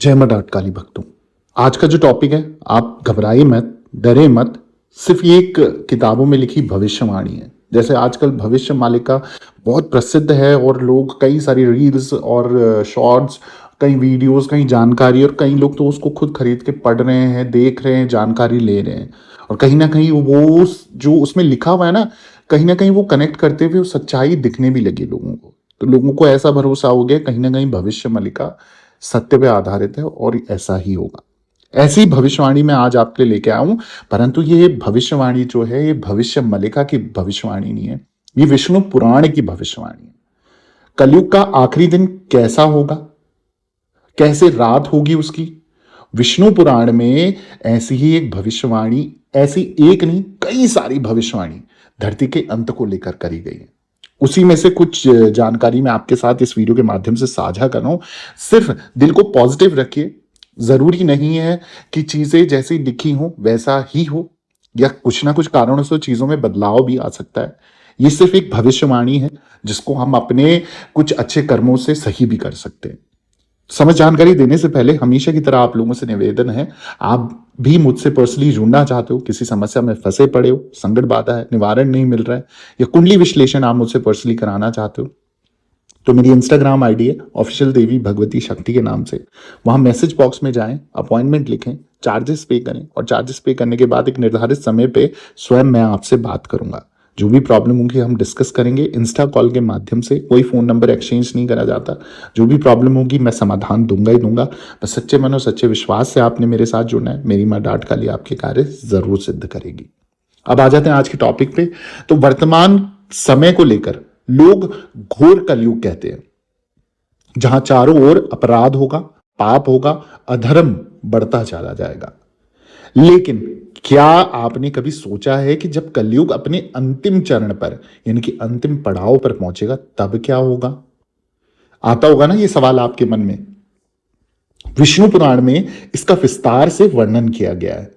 जय मडाट काली भक्तों। आज का जो टॉपिक है, आप घबराइए मत, डरे मत। सिर्फ ये एक किताबों में लिखी भविष्यवाणी है। जैसे आजकल भविष्य मालिका बहुत प्रसिद्ध है और लोग कई सारी रील्स और शॉर्ट्स, कई वीडियोस, कई जानकारी, और कई लोग तो उसको खुद खरीद के पढ़ रहे हैं, देख रहे हैं, जानकारी ले रहे हैं। और कहीं ना कहीं वो जो उसमें लिखा हुआ है ना, कहीं ना कहीं वो कनेक्ट करते हुए वो सच्चाई दिखने भी लगी लोगों को। तो लोगों को ऐसा भरोसा हो गया कहीं ना कहीं भविष्य मालिका सत्य पे आधारित है और ऐसा ही होगा। ऐसी भविष्यवाणी मैं आज आपके लिए लेके आया हूं। परंतु ये भविष्यवाणी जो है, ये भविष्य मलिका की भविष्यवाणी नहीं है, ये विष्णु पुराण की भविष्यवाणी है। कलयुग का आखिरी दिन कैसा होगा, कैसे रात होगी उसकी, विष्णु पुराण में ऐसी ही एक भविष्यवाणी, ऐसी एक नहीं कई सारी भविष्यवाणी धरती के अंत को लेकर करी गई है। उसी में से कुछ जानकारी मैं आपके साथ इस वीडियो के माध्यम से साझा कर रहा हूं। सिर्फ दिल को पॉजिटिव रखिए। जरूरी नहीं है कि चीजें जैसी लिखी हो वैसा ही हो, या कुछ ना कुछ कारणों से चीजों में बदलाव भी आ सकता है। ये सिर्फ एक भविष्यवाणी है जिसको हम अपने कुछ अच्छे कर्मों से सही भी कर सकते हैं। समझ जानकारी देने से पहले हमेशा की तरह आप लोगों से निवेदन है, आप भी मुझसे पर्सनली जुड़ना चाहते हो, किसी समस्या में फंसे पड़े हो, संकट बाधा है, निवारण नहीं मिल रहा है, या कुंडली विश्लेषण आप मुझसे पर्सनली कराना चाहते हो, तो मेरी इंस्टाग्राम आईडी है ऑफिशियल देवी भगवती शक्ति के नाम से। वहां मैसेज बॉक्स में जाएं, अपॉइंटमेंट लिखें, चार्जेस पे करें, और चार्जेस पे करने के बाद एक निर्धारित समय पे स्वयं मैं आपसे बात करूंगा। जो भी प्रॉब्लम होगी हम डिस्कस करेंगे इंस्टा कॉल के माध्यम से। कोई फोन नंबर एक्सचेंज नहीं करा जाता। जो भी प्रॉब्लम होगी मैं समाधान दूंगा ही दूंगा। बस सच्चे मन और सच्चे विश्वास से आपने मेरे साथ जुड़ना है। मेरी माँ डांट काली आपके कार्य जरूर सिद्ध करेगी। अब आ जाते हैं आज के टॉपिक पे। तो वर्तमान समय को लेकर लोग घोर कलयुग कहते हैं, जहां चारों ओर अपराध होगा, पाप होगा, अधर्म बढ़ता चला जाएगा। लेकिन क्या आपने कभी सोचा है कि जब कलयुग अपने अंतिम चरण पर, यानी कि अंतिम पड़ाव पर पहुंचेगा, तब क्या होगा? आता होगा ना ये सवाल आपके मन में। विष्णु पुराण में इसका विस्तार से वर्णन किया गया है।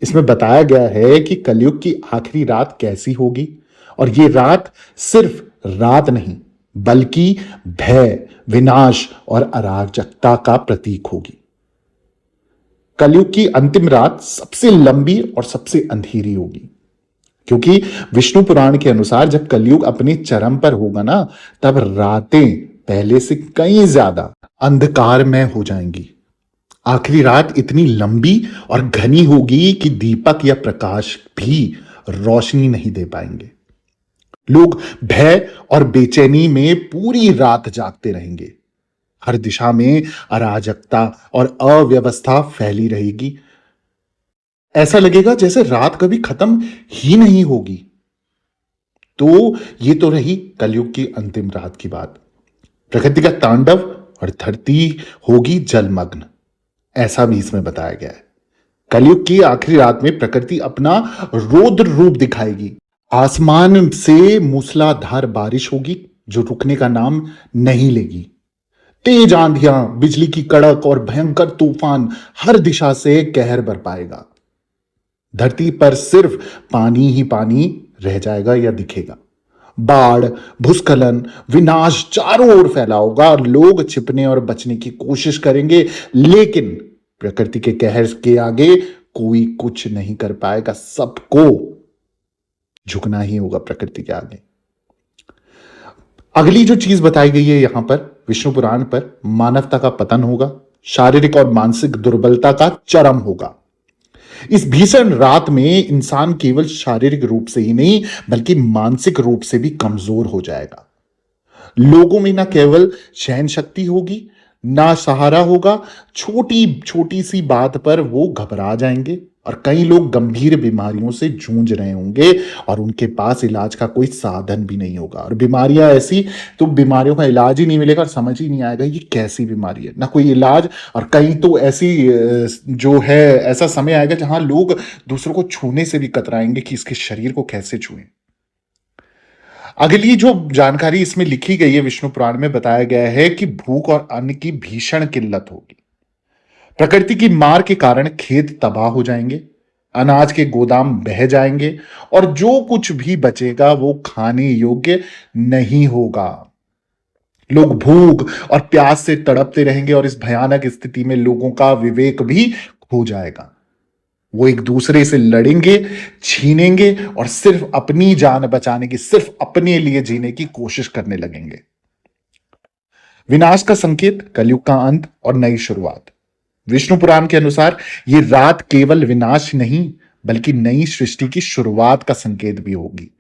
इसमें बताया गया है कि कलयुग की आखिरी रात कैसी होगी, और ये रात सिर्फ रात नहीं बल्कि भय, विनाश और अराजकता का प्रतीक होगी। कलयुग की अंतिम रात सबसे लंबी और सबसे अंधेरी होगी, क्योंकि विष्णु पुराण के अनुसार जब कलयुग अपने चरम पर होगा ना, तब रातें पहले से कई ज्यादा अंधकारमय हो जाएंगी। आखिरी रात इतनी लंबी और घनी होगी कि दीपक या प्रकाश भी रोशनी नहीं दे पाएंगे। लोग भय और बेचैनी में पूरी रात जागते रहेंगे। हर दिशा में अराजकता और अव्यवस्था फैली रहेगी। ऐसा लगेगा जैसे रात कभी खत्म ही नहीं होगी। तो ये तो रही कलयुग की अंतिम रात की बात। प्रकृति का तांडव, और धरती होगी जलमग्न, ऐसा भी इसमें बताया गया है। कलयुग की आखिरी रात में प्रकृति अपना रौद्र रूप दिखाएगी। आसमान से मूसलाधार बारिश होगी जो रुकने का नाम नहीं लेगी। तेज आंधियां, बिजली की कड़क और भयंकर तूफान हर दिशा से कहर बरपाएगा। धरती पर सिर्फ पानी ही पानी रह जाएगा या दिखेगा। बाढ़, भूस्खलन, विनाश चारों ओर फैला होगा, और लोग छिपने और बचने की कोशिश करेंगे, लेकिन प्रकृति के कहर के आगे कोई कुछ नहीं कर पाएगा। सबको झुकना ही होगा प्रकृति के आगे। अगली जो चीज बताई गई है यहां पर विष्णु पुराण पर, मानवता का पतन होगा, शारीरिक और मानसिक दुर्बलता का चरम होगा। इस भीषण रात में इंसान केवल शारीरिक रूप से ही नहीं बल्कि मानसिक रूप से भी कमजोर हो जाएगा। लोगों में ना केवल सहन शक्ति होगी, ना सहारा होगा। छोटी छोटी सी बात पर वो घबरा जाएंगे, और कई लोग गंभीर बीमारियों से जूझ रहे होंगे और उनके पास इलाज का कोई साधन भी नहीं होगा। और बीमारियां ऐसी, तो बीमारियों का इलाज ही नहीं मिलेगा और समझ ही नहीं आएगा ये कैसी बीमारी है, ना कोई इलाज। और कहीं तो ऐसी जो है, ऐसा समय आएगा जहां लोग दूसरों को छूने से भी कतराएंगे कि इसके शरीर को कैसे छुएं। अगली जो जानकारी इसमें लिखी गई है, विष्णु पुराण में बताया गया है कि भूख और अन्न की भीषण किल्लत होगी। प्रकृति की मार के कारण खेत तबाह हो जाएंगे, अनाज के गोदाम बह जाएंगे, और जो कुछ भी बचेगा वो खाने योग्य नहीं होगा। लोग भूख और प्यास से तड़पते रहेंगे और इस भयानक स्थिति में लोगों का विवेक भी खो जाएगा। वो एक दूसरे से लड़ेंगे, छीनेंगे और सिर्फ अपनी जान बचाने की, सिर्फ अपने लिए जीने की कोशिश करने लगेंगे। विनाश का संकेत, कलयुग का अंत और नई शुरुआत। विष्णु पुराण के अनुसार ये रात केवल विनाश नहीं बल्कि नई सृष्टि की शुरुआत का संकेत भी होगी।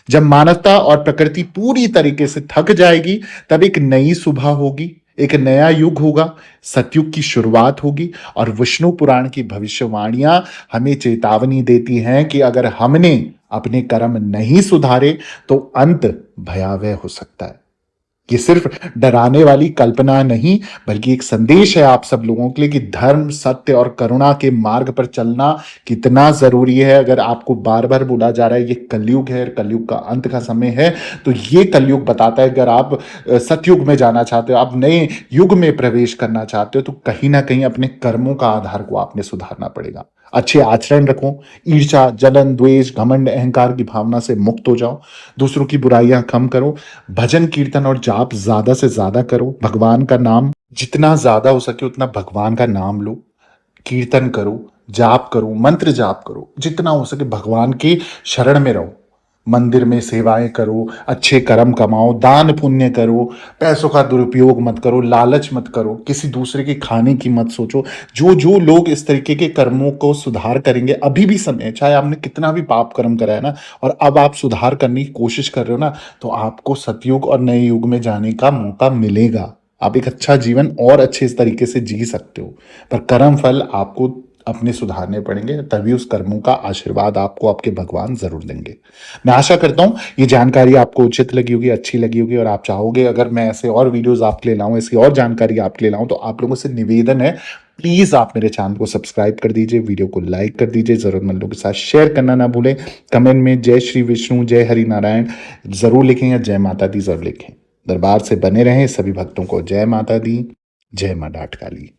जब मानवता और प्रकृति पूरी तरीके से थक जाएगी, तब एक नई सुबह होगी, एक नया युग होगा, सतयुग की शुरुआत होगी। और विष्णु पुराण की भविष्यवाणियां हमें चेतावनी देती हैं कि अगर हमने अपने कर्म नहीं सुधारे तो अंत भयावह हो सकता है। ये सिर्फ डराने वाली कल्पना नहीं बल्कि एक संदेश है आप सब लोगों के लिए कि धर्म, सत्य और करुणा के मार्ग पर चलना कितना जरूरी है। अगर आपको बार बार बोला जा रहा है ये कलयुग है, कलयुग का अंत का समय है, तो ये कलयुग बताता है अगर आप सतयुग में जाना चाहते हो, आप नए युग में प्रवेश करना चाहते हो, तो कहीं ना कहीं अपने कर्मों का आधार को आपने सुधारना पड़ेगा। अच्छे आचरण रखो, ईर्ष्या, जलन, द्वेष, घमंड, अहंकार की भावना से मुक्त हो जाओ, दूसरों की बुराइयां कम करो, भजन कीर्तन और जाप ज्यादा से ज्यादा करो, भगवान का नाम जितना ज्यादा हो सके उतना भगवान का नाम लो, कीर्तन करो, जाप करो, मंत्र जाप करो, जितना हो सके भगवान के शरण में रहो, मंदिर में सेवाएं करो, अच्छे कर्म कमाओ, दान पुण्य करो, पैसों का दुरुपयोग मत करो, लालच मत करो, किसी दूसरे के खाने की मत सोचो। जो जो लोग इस तरीके के कर्मों को सुधार करेंगे, अभी भी समय है, चाहे आपने कितना भी पाप कर्म करा है ना, और अब आप सुधार करने की कोशिश कर रहे हो ना, तो आपको सतयुग और नए युग में जाने का मौका मिलेगा। आप एक अच्छा जीवन और अच्छे इस तरीके से जी सकते हो, पर कर्म फल आपको अपने सुधारने पड़ेंगे, तभी उस कर्मों का आशीर्वाद आपको आपके भगवान जरूर देंगे। मैं आशा करता हूं ये जानकारी आपको उचित लगी होगी, अच्छी लगी होगी, और आप चाहोगे अगर मैं ऐसे और वीडियोस आपके लिए लाऊं, ऐसी और जानकारी आपके लिए लाऊं, तो आप लोगों से निवेदन है, प्लीज आप मेरे चैनल को सब्सक्राइब कर दीजिए, वीडियो को लाइक कर दीजिए, जरूरतमंदों के साथ शेयर करना ना भूलें, कमेंट में जय श्री विष्णु, जय हरि नारायण जरूर लिखें या जय माता दी जरूर लिखें। दरबार से बने रहें, सभी भक्तों को जय माता दी, जय मां डाट काली।